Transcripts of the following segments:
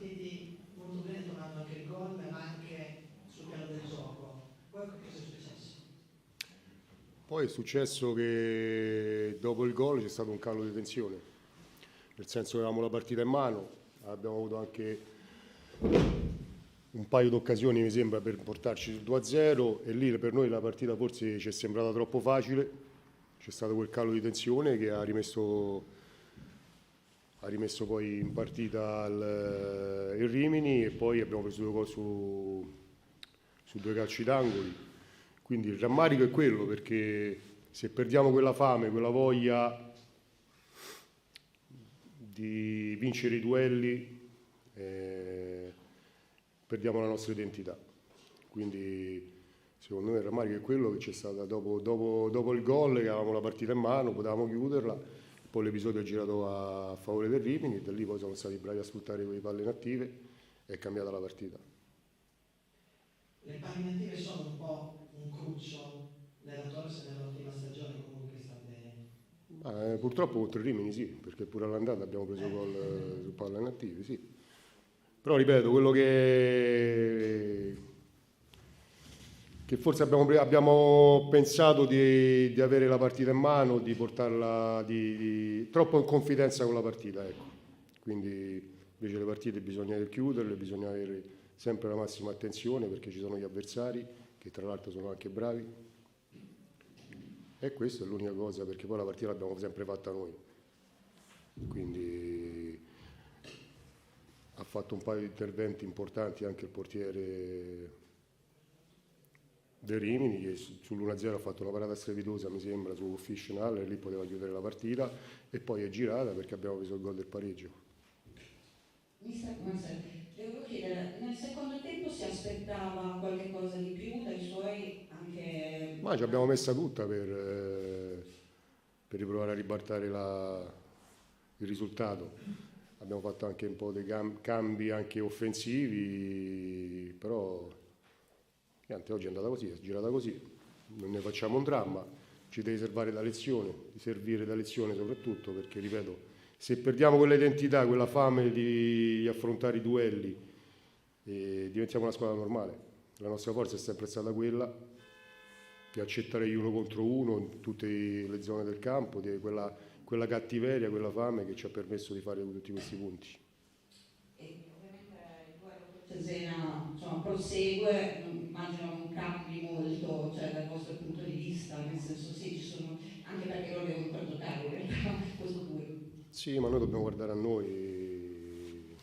partiti molto bene, trovando anche il gol, ma anche sul piano del gioco. Poi cosa è successo? Poi è successo che dopo il gol c'è stato un calo di tensione, nel senso che avevamo la partita in mano, abbiamo avuto anche un paio di occasioni, mi sembra, per portarci sul 2-0 e lì per noi la partita forse ci è sembrata troppo facile, c'è stato quel calo di tensione che ha rimesso poi in partita il Rimini e poi abbiamo preso 2 gol su 2 calci d'angoli. Quindi il rammarico è quello, perché se perdiamo quella fame, quella voglia di vincere i duelli, perdiamo la nostra identità. Quindi secondo me il rammarico è quello che c'è stato dopo il gol, che avevamo la partita in mano, potevamo chiuderla, poi l'episodio è girato a favore del Rimini e da lì poi siamo stati bravi a sfruttare quelle palle inattive e è cambiata la partita. Le palle inattive sono un po' un cruccio nella Torres nell'ultima stagione comunque che state... Purtroppo contro il Rimini sì, perché pure all'andata abbiamo preso gol su palle inattive, sì. Però ripeto, quello che forse abbiamo pensato di avere la partita in mano, di portarla troppo in confidenza con la partita, ecco. Quindi invece le partite bisogna chiuderle, bisogna avere sempre la massima attenzione perché ci sono gli avversari che tra l'altro sono anche bravi e questa è l'unica cosa, perché poi la partita l'abbiamo sempre fatta noi. Quindi ha fatto un paio di interventi importanti anche il portiere del Rimini, che sull'1-0 ha fatto una parata strepitosa, mi sembra, su Fishnall e lì poteva chiudere la partita e poi è girata perché abbiamo preso il gol del pareggio. Mister Marcel, devo chiedere, nel secondo tempo si aspettava qualche cosa di più dai suoi anche... Ma ci abbiamo messa tutta per riprovare a ribaltare il risultato. Abbiamo fatto anche un po' di cambi anche offensivi, però niente, oggi è andata così, è girata così, non ne facciamo un dramma, ci deve servire da lezione soprattutto, perché ripeto, se perdiamo quella identità, quella fame di affrontare i duelli, diventiamo una squadra normale. La nostra forza è sempre stata quella di accettare gli 1 contro 1 in tutte le zone del campo, di quella cattiveria, quella fame che ci ha permesso di fare tutti questi punti. E ovviamente il duello con Cesena, insomma, prosegue, immagino non cambi molto, cioè dal vostro punto di vista, nel senso sì, ci sono, anche perché loro devono ancora giocare in realtà, questo pure. Sì, ma noi dobbiamo guardare a noi,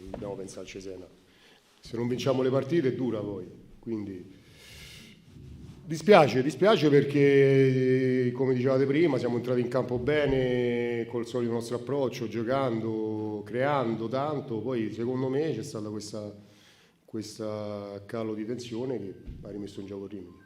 dobbiamo pensare al Cesena. Se non vinciamo le partite è dura poi, quindi dispiace perché, come dicevate prima, siamo entrati in campo bene, col solito nostro approccio, giocando, creando tanto, poi secondo me c'è stata questa calo di tensione che ha rimesso in gioco il Rimini.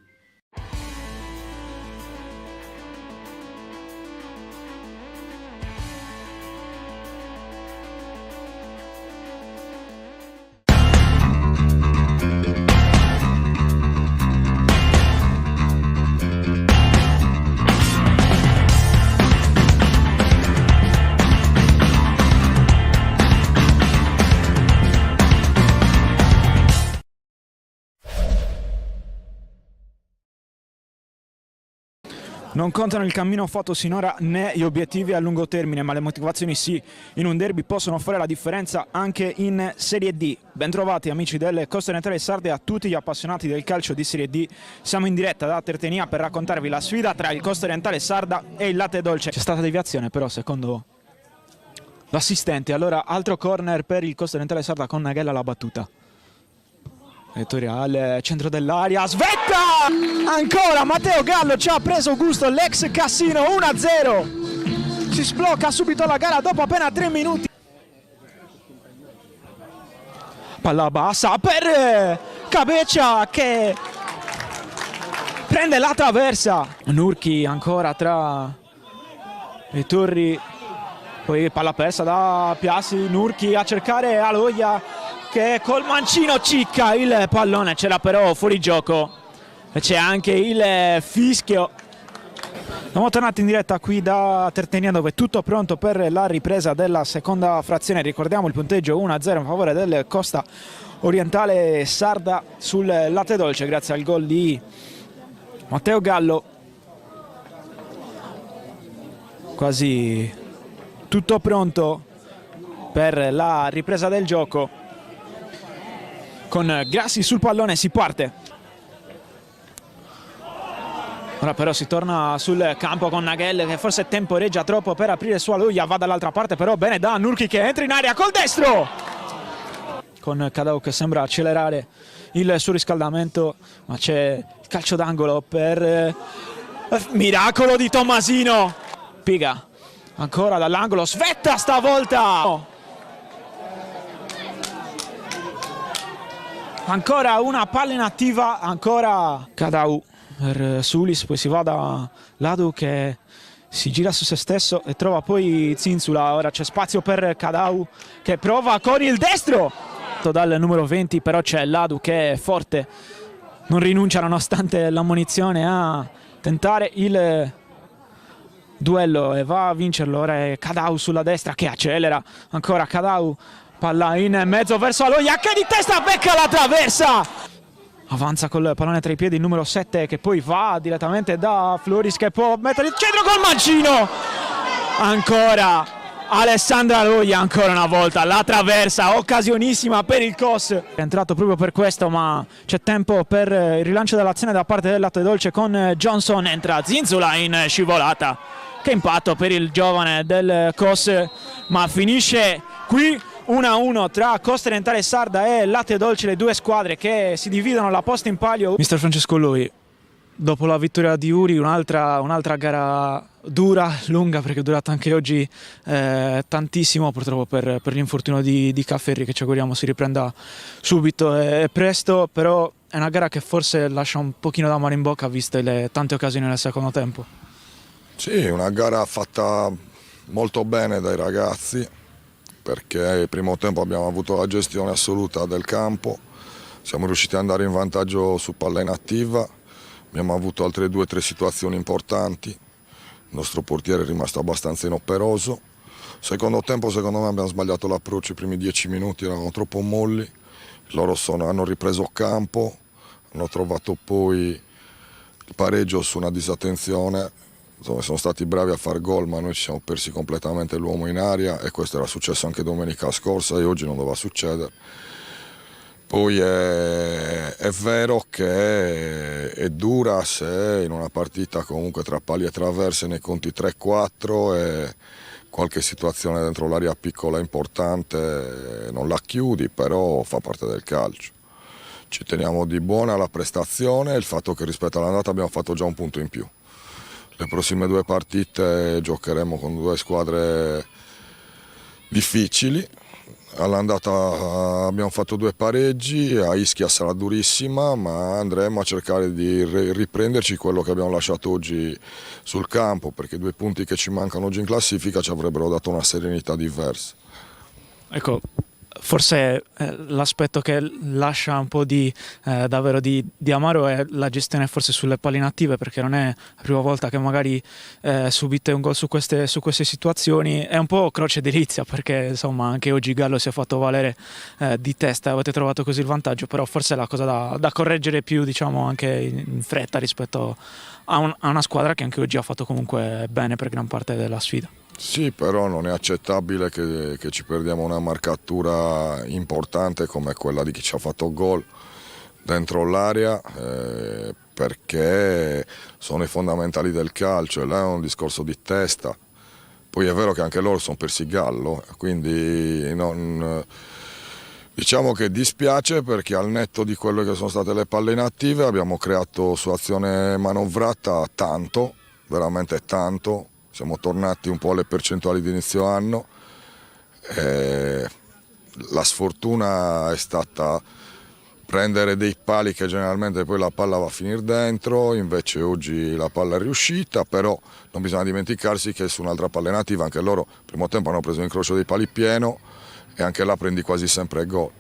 Non contano il cammino fatto sinora né gli obiettivi a lungo termine, ma le motivazioni sì. In un derby possono fare la differenza anche in Serie D. Bentrovati amici delle Coste Orientali Sarde e a tutti gli appassionati del calcio di Serie D. Siamo in diretta da Tertenia per raccontarvi la sfida tra il Costa Orientale Sarda e il Latte Dolce. C'è stata deviazione però secondo l'assistente, allora altro corner per il Costa Orientale Sarda con Naghella alla battuta. Vettoriale, centro dell'aria, svetta! Ancora Matteo Gallo ci ha preso gusto, l'ex Cassino, 1-0. Si sblocca subito la gara dopo appena 3 minuti. Palla bassa per Cabeccia che prende la traversa. Nurchi ancora tra i torri, poi palla persa da Piassi, Nurchi a cercare Aloia che col mancino cicca il pallone, c'era però fuori gioco e c'è anche il fischio. Siamo tornati in diretta qui da Tertenia, dove è tutto pronto per la ripresa della seconda frazione. Ricordiamo il punteggio 1-0 in favore del Costa Orientale Sarda sul latte dolce grazie al gol di Matteo Gallo. Quasi tutto pronto per la ripresa del gioco. Con Grassi sul pallone si parte. Ora però si torna sul campo con Nagel che forse temporeggia troppo per aprire su Aloia, va dall'altra parte però bene da Nurki che entra in area col destro! Con Cadau che sembra accelerare il suo riscaldamento, ma c'è il calcio d'angolo per miracolo di Tommasino. Piga ancora dall'angolo, Svetta stavolta! Ancora una palla inattiva, ancora Cadau per Sulis, poi si va da Ladu che si gira su se stesso e trova poi Zinzula. Ora c'è spazio per Cadau che prova con il destro dal numero 20, però c'è Ladu che è forte, non rinuncia nonostante l'ammonizione a tentare il duello e va a vincerlo. Ora è Cadau sulla destra che accelera, ancora Cadau, palla in mezzo verso Aloia che di testa becca la traversa. Avanza col pallone tra i piedi il numero 7 che poi va direttamente da Floris che può mettere il centro col mancino. Ancora Alessandra Aloia, ancora una volta la traversa, occasionissima per il COS. È entrato proprio per questo, ma c'è tempo per il rilancio dell'azione da parte del latte dolce con Johnson. Entra Zinzula in scivolata. Che impatto per il giovane del COS, ma finisce qui 1-1 tra Costa Orientale Sarda e Latte Dolce, le due squadre che si dividono la posta in palio. Mister Francesco Lui, dopo la vittoria di Uri, un'altra gara dura, lunga, perché è durata anche oggi tantissimo, purtroppo per l'infortunio di Cafferri, che ci auguriamo si riprenda subito e presto, però è una gara che forse lascia un pochino d'amaro in bocca viste le tante occasioni nel secondo tempo. Sì, una gara fatta molto bene dai ragazzi, perché il primo tempo abbiamo avuto la gestione assoluta del campo, siamo riusciti ad andare in vantaggio su palla inattiva, abbiamo avuto altre 2 o 3 situazioni importanti, il nostro portiere è rimasto abbastanza inoperoso. Secondo tempo secondo me abbiamo sbagliato l'approccio, i primi 10 minuti eravamo troppo molli, loro hanno ripreso campo, hanno trovato poi il pareggio su una disattenzione. Insomma, sono stati bravi a far gol, ma noi ci siamo persi completamente l'uomo in aria e questo era successo anche domenica scorsa e oggi non doveva succedere. Poi è vero che è dura se in una partita comunque tra pali e traverse ne conti 3-4 e qualche situazione dentro l'area piccola importante non la chiudi, però fa parte del calcio. Ci teniamo di buona la prestazione e il fatto che rispetto all'andata abbiamo fatto già un punto in più. Le prossime 2 partite giocheremo con 2 squadre difficili. All'andata abbiamo fatto 2 pareggi, a Ischia sarà durissima, ma andremo a cercare di riprenderci quello che abbiamo lasciato oggi sul campo, perché 2 punti che ci mancano oggi in classifica ci avrebbero dato una serenità diversa. Ecco, forse l'aspetto che lascia un po' davvero di amaro è la gestione forse sulle palle inattive, perché non è la prima volta che magari subite un gol su queste situazioni. È un po' croce delizia, perché insomma anche oggi Gallo si è fatto valere di testa, avete trovato così il vantaggio, però forse è la cosa da correggere più, diciamo, anche in fretta rispetto a una squadra che anche oggi ha fatto comunque bene per gran parte della sfida. Sì, però non è accettabile che ci perdiamo una marcatura importante come quella di chi ci ha fatto gol dentro l'area, perché sono i fondamentali del calcio e là è un discorso di testa. Poi è vero che anche loro sono persi Gallo, quindi diciamo che dispiace, perché al netto di quelle che sono state le palle inattive abbiamo creato su azione manovrata tanto, veramente tanto. Siamo tornati un po' alle percentuali di inizio anno. La sfortuna è stata prendere dei pali che generalmente poi la palla va a finire dentro, invece oggi la palla è riuscita, però non bisogna dimenticarsi che su un'altra palla nativa anche loro primo tempo hanno preso l'incrocio dei pali pieno e anche là prendi quasi sempre gol.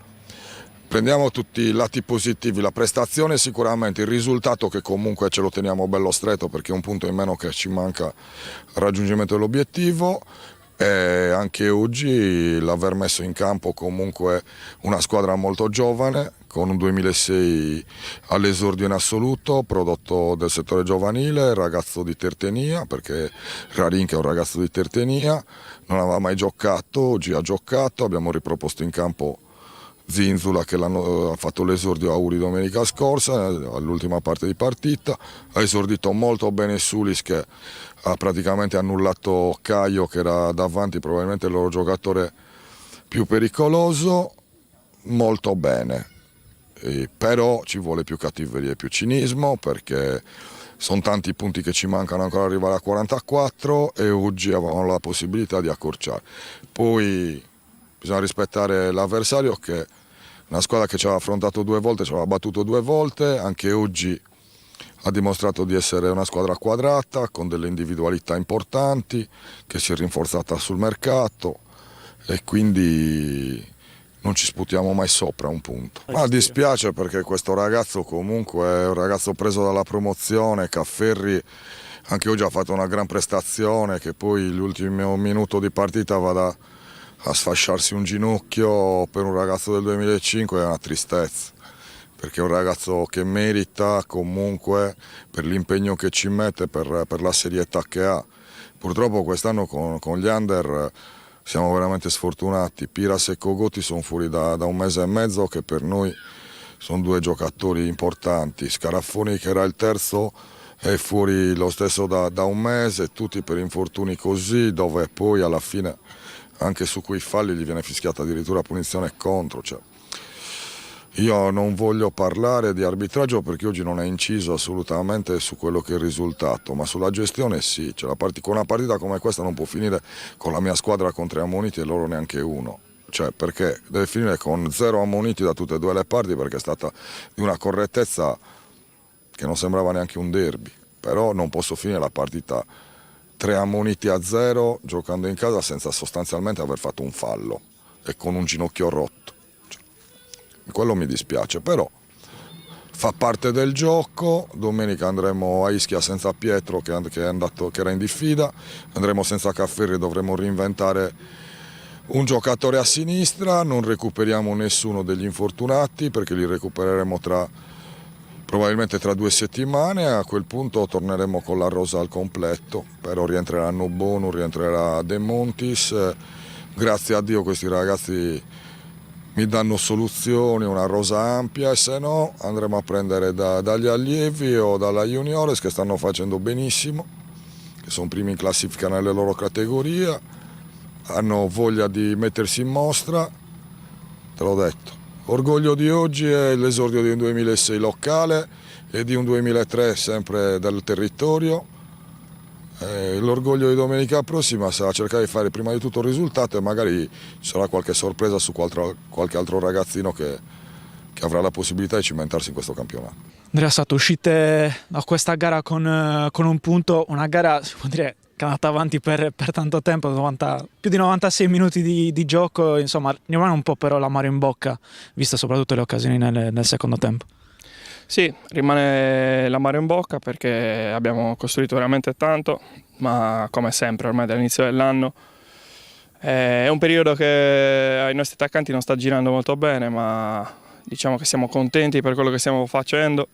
Prendiamo tutti i lati positivi, la prestazione sicuramente, il risultato che comunque ce lo teniamo bello stretto perché è un punto in meno che ci manca al raggiungimento dell'obiettivo, e anche oggi l'aver messo in campo comunque una squadra molto giovane con un 2006 all'esordio in assoluto, prodotto del settore giovanile, ragazzo di Tertenia, perché Rarin che è un ragazzo di Tertenia, non aveva mai giocato, oggi ha giocato, abbiamo riproposto in campo Zinzula che ha fatto l'esordio a Uri domenica scorsa, all'ultima parte di partita, ha esordito molto bene Sulis che ha praticamente annullato Caio che era davanti, probabilmente il loro giocatore più pericoloso, molto bene. Però ci vuole più cattiveria e più cinismo perché sono tanti punti che ci mancano ancora ad arrivare a 44 e oggi avevamo la possibilità di accorciare. Poi bisogna rispettare l'avversario che è una squadra che ci aveva affrontato 2 volte, ci aveva battuto 2 volte, anche oggi ha dimostrato di essere una squadra quadrata con delle individualità importanti che si è rinforzata sul mercato e quindi non ci sputiamo mai sopra un punto. Ma dispiace perché questo ragazzo comunque è un ragazzo preso dalla promozione, Cafferri anche oggi ha fatto una gran prestazione, che poi l'ultimo minuto di partita vada a sfasciarsi un ginocchio per un ragazzo del 2005 è una tristezza, perché è un ragazzo che merita comunque per l'impegno che ci mette, per la serietà che ha. Purtroppo quest'anno con gli under siamo veramente sfortunati, Piras e Cogoti sono fuori da 1 mese e mezzo che per noi sono 2 giocatori importanti, Scaraffoni che era il terzo è fuori lo stesso da 1 mese, tutti per infortuni così, dove poi alla fine anche su quei falli gli viene fischiata addirittura punizione contro. Io non voglio parlare di arbitraggio perché oggi non è inciso assolutamente su quello che è il risultato, ma sulla gestione sì. Con una partita come questa non può finire con la mia squadra con 3 ammoniti e loro neanche uno. Perché deve finire con 0 ammoniti da tutte e 2 le parti perché è stata di una correttezza che non sembrava neanche un derby. Però non posso finire la partita 3 ammoniti a 0 giocando in casa senza sostanzialmente aver fatto un fallo e con un ginocchio rotto. Quello mi dispiace, però fa parte del gioco. Domenica andremo a Ischia senza Pietro che era in diffida, andremo senza Cafferri, dovremo reinventare un giocatore a sinistra, non recuperiamo nessuno degli infortunati perché li recupereremo probabilmente tra 2 settimane, a quel punto torneremo con la rosa al completo, però rientreranno Bono, rientrerà De Montis, grazie a Dio questi ragazzi mi danno soluzioni, una rosa ampia e se no andremo a prendere dagli allievi o dalla juniores che stanno facendo benissimo, che sono primi in classifica nelle loro categorie, hanno voglia di mettersi in mostra, te l'ho detto. Orgoglio di oggi è l'esordio di un 2006 locale e di un 2003 sempre del territorio. L'orgoglio di domenica prossima sarà cercare di fare prima di tutto il risultato e magari ci sarà qualche sorpresa su qualche altro ragazzino che avrà la possibilità di cimentarsi in questo campionato. Andrea, state uscite da questa gara con un punto, una gara si può dire che è andata avanti per tanto tempo, più di 96 minuti di gioco, insomma rimane un po' però l'amaro in bocca, viste soprattutto le occasioni nel secondo tempo. Sì, rimane l'amaro in bocca perché abbiamo costruito veramente tanto, ma come sempre ormai dall'inizio dell'anno è un periodo che ai nostri attaccanti non sta girando molto bene, ma diciamo che siamo contenti per quello che stiamo facendo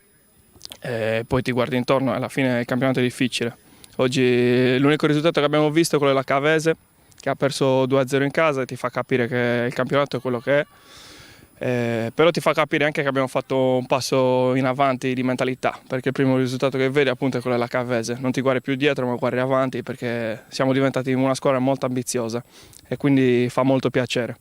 e poi ti guardi intorno e alla fine il campionato è difficile. Oggi l'unico risultato che abbiamo visto è quello della Cavese che ha perso 2-0 in casa e ti fa capire che il campionato è quello che è. Però ti fa capire anche che abbiamo fatto un passo in avanti di mentalità, perché il primo risultato che vedi appunto è quello della Cavese, non ti guardi più dietro ma guardi avanti perché siamo diventati una squadra molto ambiziosa e quindi fa molto piacere.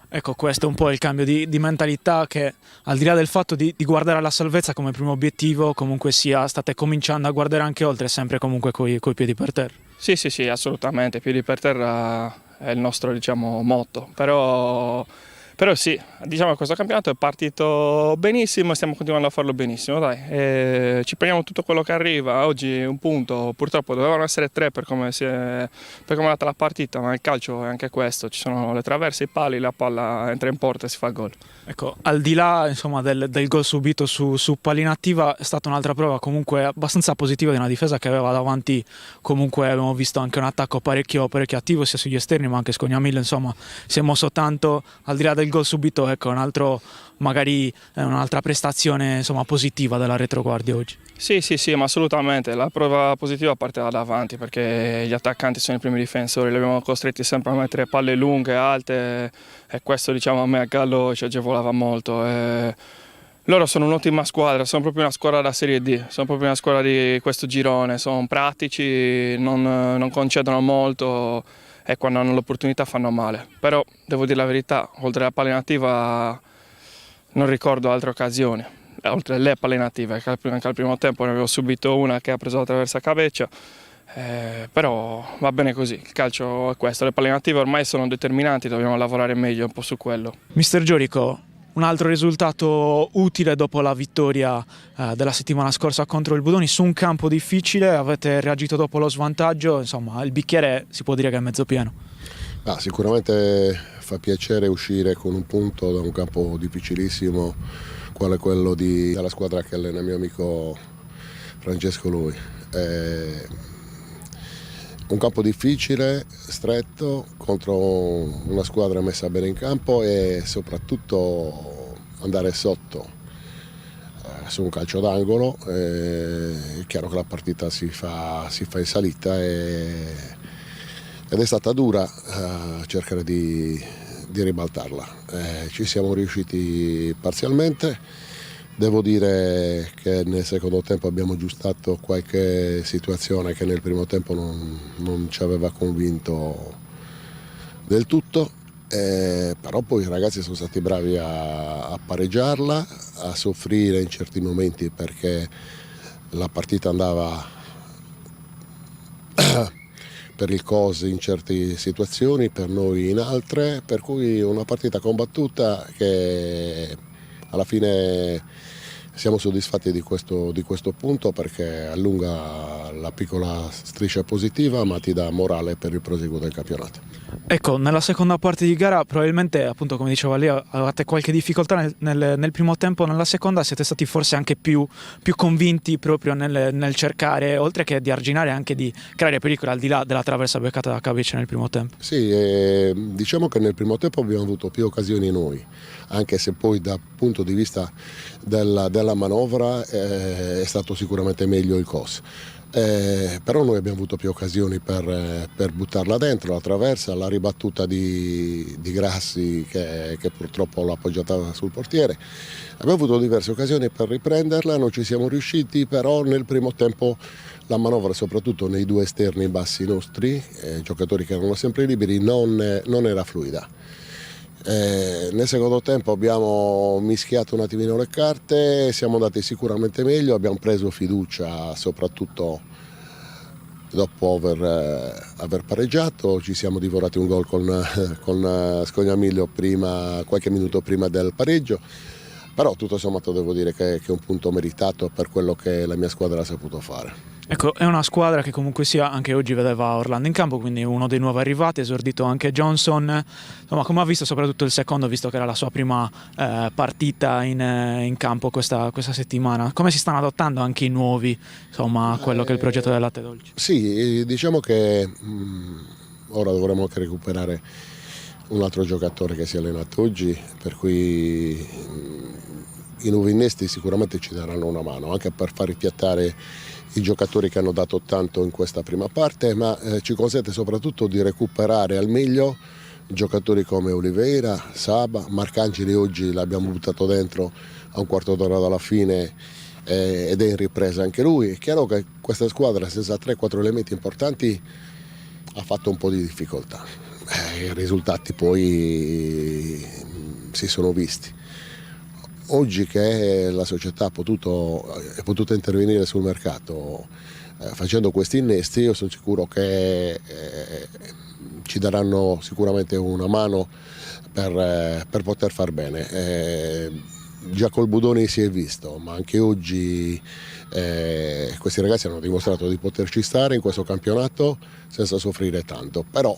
Ecco, questo è un po' il cambio di mentalità che al di là del fatto di guardare alla salvezza come primo obiettivo, comunque sia state cominciando a guardare anche oltre, sempre comunque coi piedi per terra. Sì, assolutamente, piedi per terra è il nostro motto, però Però sì, diciamo che questo campionato è partito benissimo e stiamo continuando a farlo benissimo, dai. Ci prendiamo tutto quello che arriva. Oggi un punto, purtroppo dovevano essere 3 per come è andata la partita, ma il calcio è anche questo, ci sono le traverse, i pali, la palla entra in porta e si fa gol. Ecco, al di là insomma, del gol subito su palla inattiva, è stata un'altra prova comunque abbastanza positiva di una difesa che aveva davanti, comunque abbiamo visto anche un attacco parecchio attivo sia sugli esterni ma anche Scognamiglio, insomma si è mosso tanto, al di là del gol subito, ecco magari un'altra prestazione insomma, positiva della retroguardia oggi. Sì, ma assolutamente, la prova positiva parte da davanti perché gli attaccanti sono i primi difensori, li abbiamo costretti sempre a mettere palle lunghe, alte e questo diciamo a me a Gallo ci agevolava molto. Loro sono un'ottima squadra, sono proprio una squadra da Serie D, sono proprio una squadra di questo girone, sono pratici, non concedono molto e quando hanno l'opportunità fanno male. Però devo dire la verità, oltre alla palla inattiva non ricordo altre occasioni. Oltre alle palle native, anche al primo tempo ne avevo subito una che ha preso la traversa a Caveccia, però va bene così, il calcio è questo, le palle native ormai sono determinanti, dobbiamo lavorare meglio un po' su quello. Mister Giorico, un altro risultato utile dopo la vittoria della settimana scorsa contro il Budoni su un campo difficile, avete reagito dopo lo svantaggio, insomma il bicchiere si può dire che è mezzo pieno. Sicuramente fa piacere uscire con un punto da un campo difficilissimo quale quello della squadra che allena mio amico Francesco Lui. Un campo difficile, stretto, contro una squadra messa bene in campo e soprattutto andare sotto su un calcio d'angolo. È chiaro che la partita si fa in salita ed è stata dura cercare di ribaltarla. Ci siamo riusciti parzialmente. Devo dire che nel secondo tempo abbiamo aggiustato qualche situazione che nel primo tempo non ci aveva convinto del tutto, però poi i ragazzi sono stati bravi a pareggiarla, a soffrire in certi momenti perché la partita andava per il COS in certe situazioni, per noi in altre, per cui una partita combattuta che alla fine siamo soddisfatti di questo punto perché allunga la piccola striscia positiva ma ti dà morale per il proseguo del campionato. Ecco, nella seconda parte di gara probabilmente, appunto come diceva lei, avevate qualche difficoltà nel primo tempo, nella seconda siete stati forse anche più convinti proprio nel cercare, oltre che di arginare, anche di creare pericoli al di là della traversa beccata da Caveccia nel primo tempo. Sì, diciamo che nel primo tempo abbiamo avuto più occasioni noi, anche se poi dal punto di vista della manovra è stato sicuramente meglio il COS. Però noi abbiamo avuto più occasioni per buttarla dentro, la traversa, la ribattuta di Grassi che purtroppo l'ha appoggiata sul portiere. Abbiamo avuto diverse occasioni per riprenderla, non ci siamo riusciti, però nel primo tempo la manovra, soprattutto nei due esterni bassi nostri, giocatori che erano sempre liberi, non era fluida. Nel secondo tempo abbiamo mischiato un attimino le carte, siamo andati sicuramente meglio, abbiamo preso fiducia soprattutto dopo aver pareggiato, ci siamo divorati un gol con Scognamiglio qualche minuto prima del pareggio, però tutto sommato devo dire che è un punto meritato per quello che la mia squadra ha saputo fare. Ecco, è una squadra che comunque sia, anche oggi vedeva Orlando in campo, quindi uno dei nuovi arrivati, esordito anche Johnson, insomma come ha visto soprattutto il secondo, visto che era la sua prima partita in campo questa settimana, come si stanno adottando anche i nuovi, insomma, a quello che è il progetto del Latte Dolce? Sì, diciamo che ora dovremo anche recuperare un altro giocatore che si è allenato oggi, per cui i nuovi innesti sicuramente ci daranno una mano, anche per far ripiattare i giocatori che hanno dato tanto in questa prima parte, ma ci consente soprattutto di recuperare al meglio giocatori come Oliveira, Saba, Marcangeli oggi l'abbiamo buttato dentro a un quarto d'ora dalla fine ed è in ripresa anche lui. È chiaro che questa squadra senza 3-4 elementi importanti ha fatto un po' di difficoltà, i risultati poi si sono visti. Oggi che la società è potuta intervenire sul mercato, facendo questi innesti io sono sicuro che ci daranno sicuramente una mano per poter far bene. Già col Budoni si è visto, ma anche oggi questi ragazzi hanno dimostrato di poterci stare in questo campionato senza soffrire tanto, però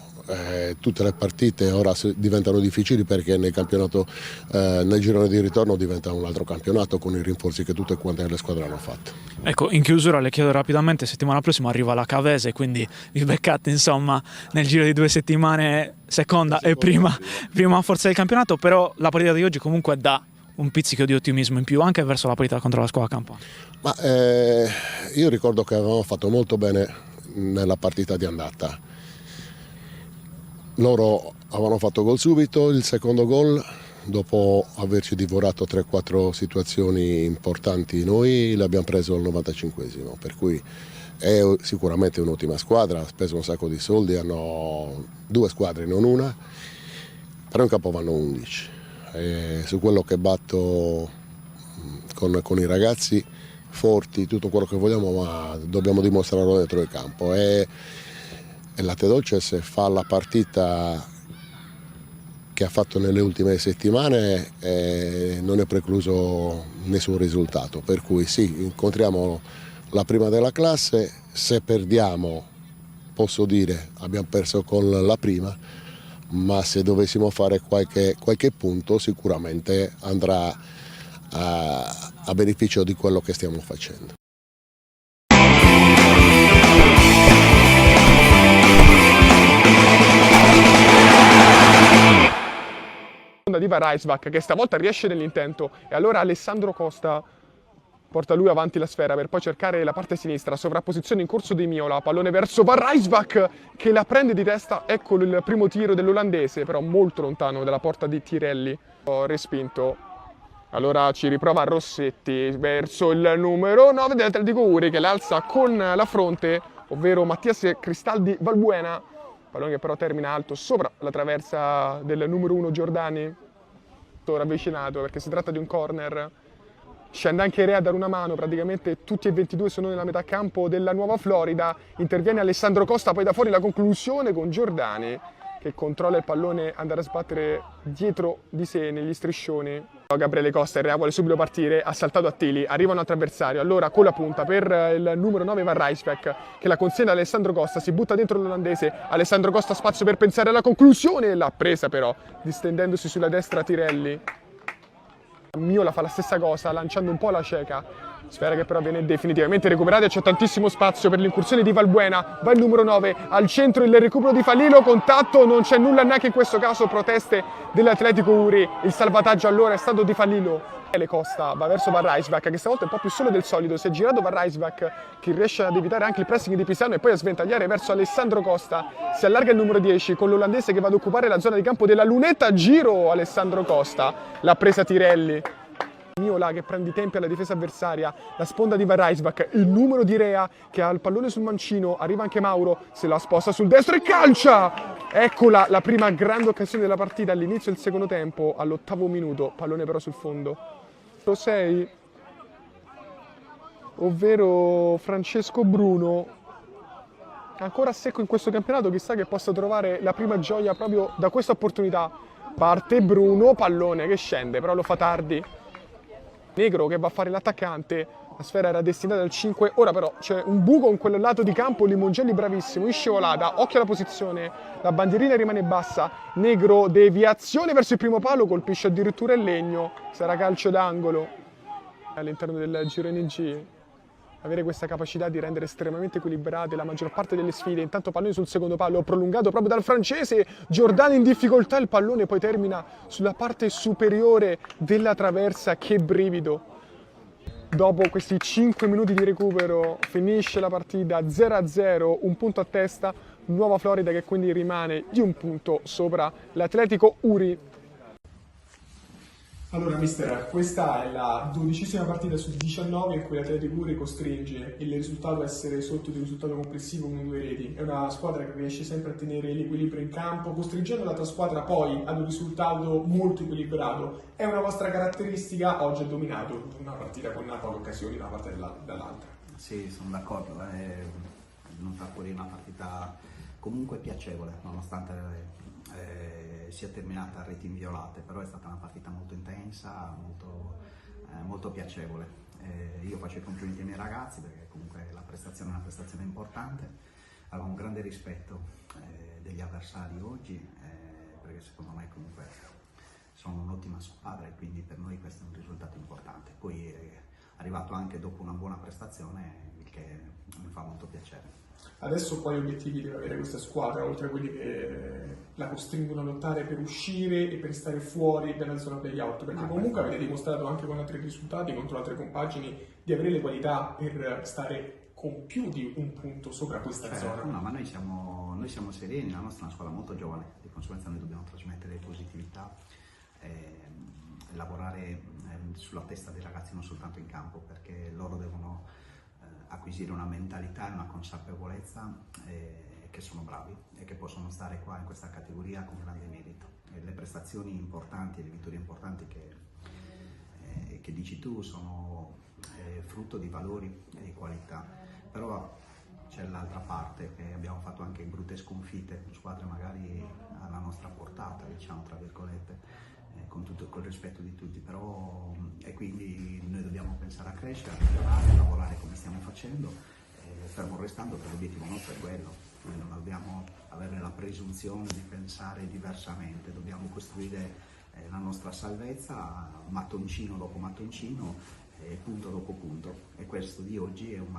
tutte le partite ora diventano difficili perché nel campionato, nel girone di ritorno diventa un altro campionato con i rinforzi che tutte quante le squadre hanno fatto. Ecco, in chiusura le chiedo rapidamente, settimana prossima arriva la Cavese, quindi vi beccate insomma nel giro di 2 settimane seconda e prima forza del campionato, però la partita di oggi comunque dà un pizzico di ottimismo in più anche verso la partita contro la squadra Campana. Ma io ricordo che avevamo fatto molto bene nella partita di andata. Loro avevano fatto gol subito, il secondo gol dopo averci divorato 3-4 situazioni importanti noi l'abbiamo preso al 95esimo, per cui è sicuramente un'ottima squadra, ha speso un sacco di soldi, hanno 2 squadre non una, però in campo vanno 11. Su quello che batto con i ragazzi forti, tutto quello che vogliamo, ma dobbiamo dimostrarlo dentro il campo e Latte Dolce, se fa la partita che ha fatto nelle ultime settimane, non è precluso nessun risultato, per cui sì, incontriamo la prima della classe, se perdiamo posso dire abbiamo perso con la prima, ma se dovessimo fare qualche punto sicuramente andrà a beneficio di quello che stiamo facendo. Di Reisbach che stavolta riesce nell'intento e allora Alessandro Costa porta lui avanti la sfera per poi cercare la parte sinistra, sovrapposizione in corso di Miola, pallone verso Van Reisbach che la prende di testa, eccolo il primo tiro dell'olandese, però molto lontano dalla porta di Tirelli, respinto. Allora ci riprova Rossetti verso il numero 9 dell'Atletico Uri che l'alza con la fronte, ovvero Mattias Cristaldi Valbuena, pallone che però termina alto sopra la traversa del numero 1 Giordani, ravvicinato perché si tratta di un corner. Scende anche Re a dare una mano, praticamente tutti e 22 sono nella metà campo della Nuova Florida, interviene Alessandro Costa, poi da fuori la conclusione con Giordani che controlla il pallone, andare a sbattere dietro di sé negli striscioni. Gabriele Costa, il Rea vuole subito partire, ha saltato Attili, arriva un altro avversario, allora con la punta per il numero 9 Van Reisbach che la consegna ad Alessandro Costa, si butta dentro l'olandese, Alessandro Costa spazio per pensare alla conclusione, l'ha presa però, distendendosi sulla destra Tirelli. Miola fa la stessa cosa, lanciando un po' la cieca, sfera che però viene definitivamente recuperata e c'è tantissimo spazio per l'incursione di Valbuena, va il numero 9, al centro il recupero di Falilo, contatto, non c'è nulla neanche in questo caso, proteste dell'Atletico Uri, il salvataggio allora è stato di Falilo. Costa va verso Van Reisbach che stavolta è un po' più solo del solito, si è girato Van Reisbach che riesce ad evitare anche il pressing di Pisano e poi a sventagliare verso Alessandro Costa, si allarga il numero 10 con l'olandese che va ad occupare la zona di campo della lunetta, giro Alessandro Costa, l'ha presa Tirelli. Miola che prende i tempi alla difesa avversaria, la sponda di Van Reisbach, il numero di Rea che ha il pallone sul mancino, arriva anche Mauro, se la sposta sul destro e calcia! Eccola la prima grande occasione della partita all'inizio del secondo tempo, all'8° minuto, pallone però sul fondo. 6, ovvero Francesco Bruno, ancora secco in questo campionato, chissà che possa trovare la prima gioia proprio da questa opportunità. Parte Bruno, pallone che scende, però lo fa tardi. Negro che va a fare l'attaccante, la sfera era destinata al 5, ora però c'è un buco in quel lato di campo, Limongelli bravissimo, in scivolata, occhio alla posizione, la bandierina rimane bassa, Negro deviazione verso il primo palo, colpisce addirittura il legno, sarà calcio d'angolo. All'interno del girone G, avere questa capacità di rendere estremamente equilibrate la maggior parte delle sfide, intanto pallone sul secondo palo, prolungato proprio dal francese, Giordani in difficoltà, il pallone poi termina sulla parte superiore della traversa, che brivido. Dopo questi 5 minuti di recupero finisce la partita 0-0, un punto a testa, Nuova Florida che quindi rimane di un punto sopra l'Atletico Uri. Allora mister, questa è la 12ª partita su 19 in cui l'Atletico Uri costringe il risultato a essere sotto di un risultato complessivo con 2 reti. È una squadra che riesce sempre a tenere l'equilibrio in campo, costringendo l'altra squadra poi ad un risultato molto equilibrato. È una vostra caratteristica, oggi ha dominato una partita con poche occasioni da una parte dall'altra. Sì, sono d'accordo, è venuta fuori una partita comunque piacevole, nonostante sia terminata a reti inviolate, però è stata una partita molto intensa, molto piacevole. Io faccio i complimenti ai miei ragazzi perché comunque la prestazione è una prestazione importante, avevo un grande rispetto degli avversari oggi, perché secondo me comunque sono un'ottima squadra e quindi per noi questo è un risultato importante. Poi è arrivato anche dopo una buona prestazione, il che mi fa molto piacere. Adesso quali obiettivi deve avere questa squadra, oltre a quelli che la costringono a lottare per uscire e per stare fuori dalla zona play-out? Perché comunque avete dimostrato anche con altri risultati, contro altre compagini, di avere le qualità per stare con più di un punto sopra questa zona. No, ma noi siamo sereni, la nostra è una squadra molto giovane, di conseguenza noi dobbiamo trasmettere positività e lavorare sulla testa dei ragazzi non soltanto in campo, perché loro devono acquisire una mentalità e una consapevolezza che sono bravi e che possono stare qua in questa categoria con grande merito. E le prestazioni importanti e le vittorie importanti che dici tu sono frutto di valori e di qualità, però c'è l'altra parte, che abbiamo fatto anche brutte sconfitte con squadre magari alla nostra portata, diciamo tra virgolette, con tutto il rispetto di tutti, però e quindi noi dobbiamo pensare a crescere, a migliorare, a lavorare come stiamo facendo, fermo restando che l'obiettivo nostro è quello. Noi non dobbiamo avere la presunzione di pensare diversamente, dobbiamo costruire la nostra salvezza mattoncino dopo mattoncino, punto dopo punto, e questo di oggi è un